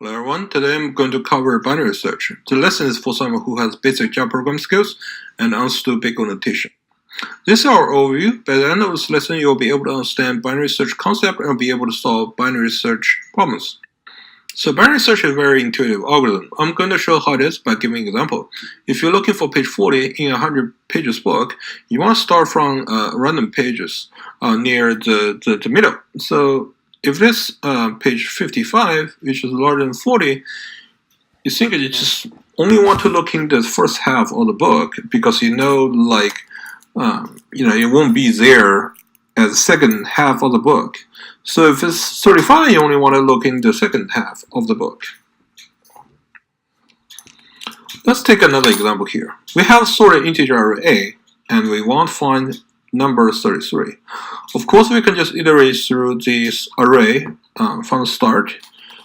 Hello everyone, today I'm going to cover binary search. The lesson is for someone who has basic Java programming skills and understood big O notation. This is our overview. By the end of this lesson, you'll be able to understand binary search concept and be able to solve binary search problems. So binary search is a very intuitive algorithm. I'm going to show how it is by giving an example. If you're looking for page 40 in a 100 pages book, you want to start from random pages near the middle. So if this page 55, which is larger than 40, you think you just only want to look in the first half of the book because it won't be there as the second half of the book. So if it's 35, you only want to look in the second half of the book. Let's take another example here. We have sorted integer array A, and we want to find number 33. Of course, we can just iterate through this array from the start.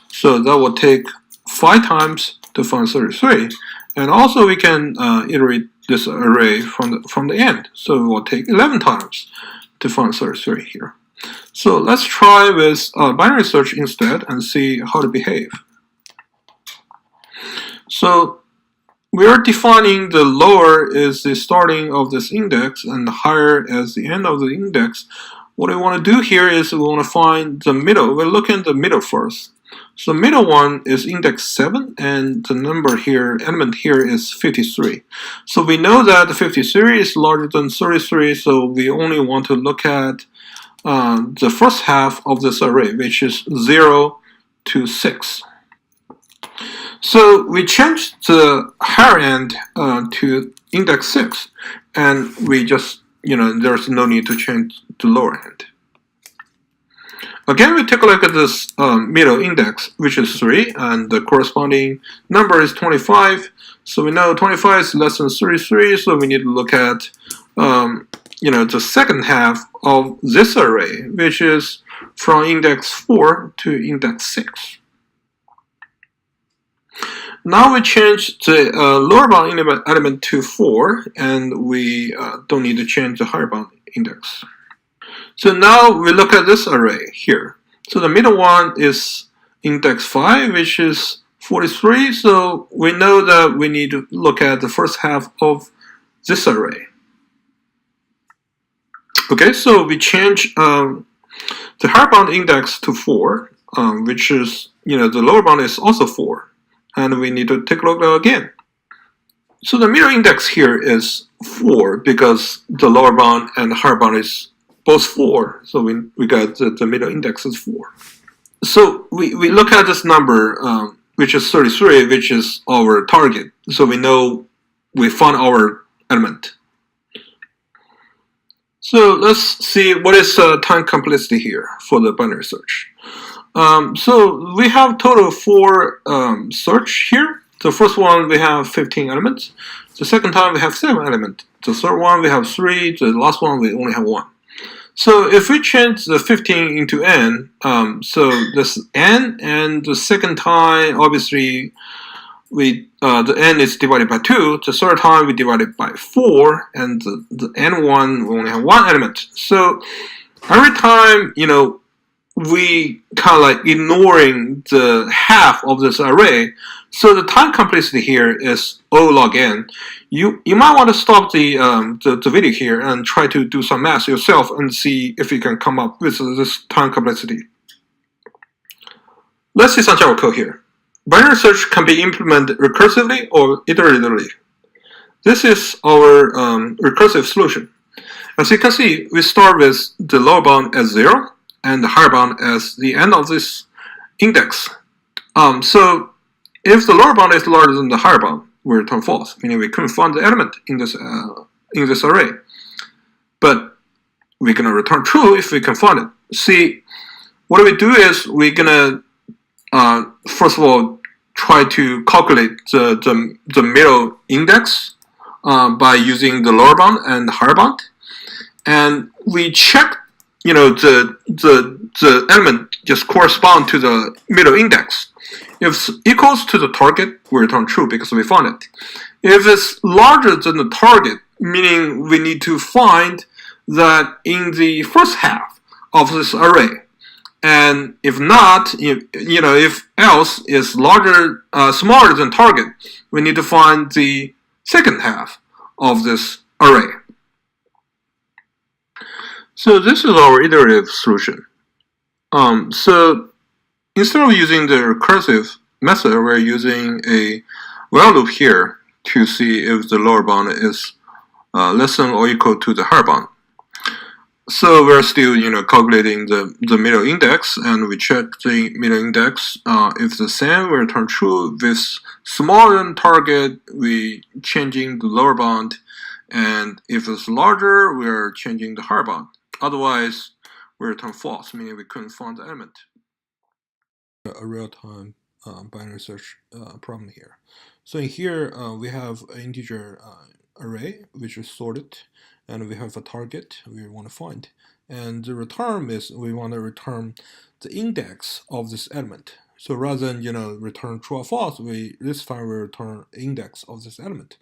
So that will take 5 times to find 33. And also we can iterate this array from the end. So it will take 11 times to find 33 here. So let's try with binary search instead and see how to behave. So we are defining the lower is the starting of this index and the higher as the end of the index. What we want to do here is we want to find the middle. We're looking at the middle first. So the middle one is index 7 and the number here, element here is 53. So we know that the 53 is larger than 33, so we only want to look at the first half of this array, which is 0 to 6. So we changed the higher end to index 6, and we just, there's no need to change the lower end. Again, we take a look at this middle index, which is 3, and the corresponding number is 25. So we know 25 is less than 33, so we need to look at the second half of this array, which is from index 4 to index 6. Now we change the lower bound element to 4, and we don't need to change the higher bound index. So now we look at this array here. So the middle one is index 5, which is 43. So we know that we need to look at the first half of this array. Okay, so we change the higher bound index to 4, which is, the lower bound is also 4. And we need to take a look again. So the middle index here is 4 because the lower bound and the higher bound is both 4. So we got the middle index is 4. So we look at this number, which is 33, which is our target. So we know we found our element. So let's see what is time complexity here for the binary search. So we have total 4 search here. The first one we have 15 elements. The second time we have 7 elements. The third one we have 3. The last one we only have 1. So if we change the 15 into n, so this n, and the second time obviously the n is divided by 2. The third time we divide it by 4, and the n one we only have 1 element. So every time we kind of ignoring the half of this array. So the time complexity here is O log n. You might want to stop the video here and try to do some math yourself and see if you can come up with this time complexity. Let's see some Java code here. Binary search can be implemented recursively or iteratively. This is our recursive solution. As you can see, we start with the lower bound as 0. And the higher bound as the end of this index. So if the lower bound is larger than the higher bound, we return false, meaning we couldn't find the element in this array. But we're gonna return true if we can find it. See, what we do is we're gonna first of all try to calculate the middle index by using the lower bound and the higher bound, and we check the element just correspond to the middle index. If it's equals to the target, we return true because we found it. If it's larger than the target, meaning we need to find that in the first half of this array, And if not, if else is smaller than target, we need to find the second half of this array. So this is our iterative solution. So instead of using the recursive method, we're using a while loop here to see if the lower bound is less than or equal to the higher bound. So we're still, calculating the middle index, and we check the middle index. If the same, we return true. If it's smaller than target, we changing the lower bound, and if it's larger, we're changing the higher bound. Otherwise, we return false, meaning we couldn't find the element. A real-time binary search problem here. So in here, we have an integer array which is sorted, and we have a target we want to find. And the return is we want to return the index of this element. So rather than return true or false, this time we return index of this element.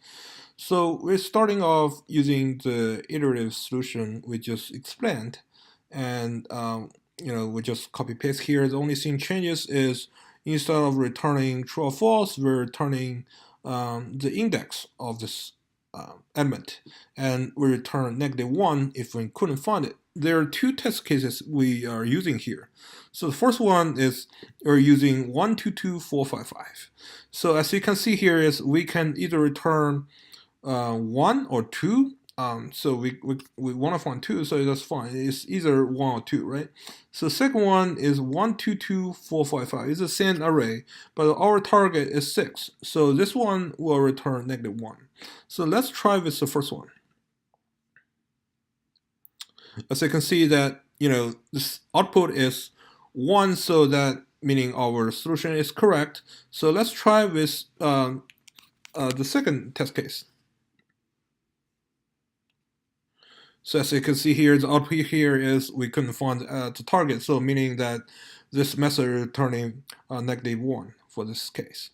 So we're starting off using the iterative solution we just explained, and we just copy paste here. The only thing changes is instead of returning true or false, we're returning the index of this element, and we return -1 if we couldn't find it. There are two test cases we are using here. So the first one is we're using 1, 2, 2, 4, 5, 5. So as you can see here is we can either return 1 or 2. So we want to find 2, so that's fine. It's either 1 or 2, right? So the second one is 1, 2, 2, 4, 5, 5. It's the same array, but our target is 6. So this one will return -1. So let's try with the first one. As you can see that, this output is 1, so that meaning our solution is correct. So let's try with the second test case. So as you can see here, the output here is we couldn't find the target, so meaning that this method is returning -1 for this case.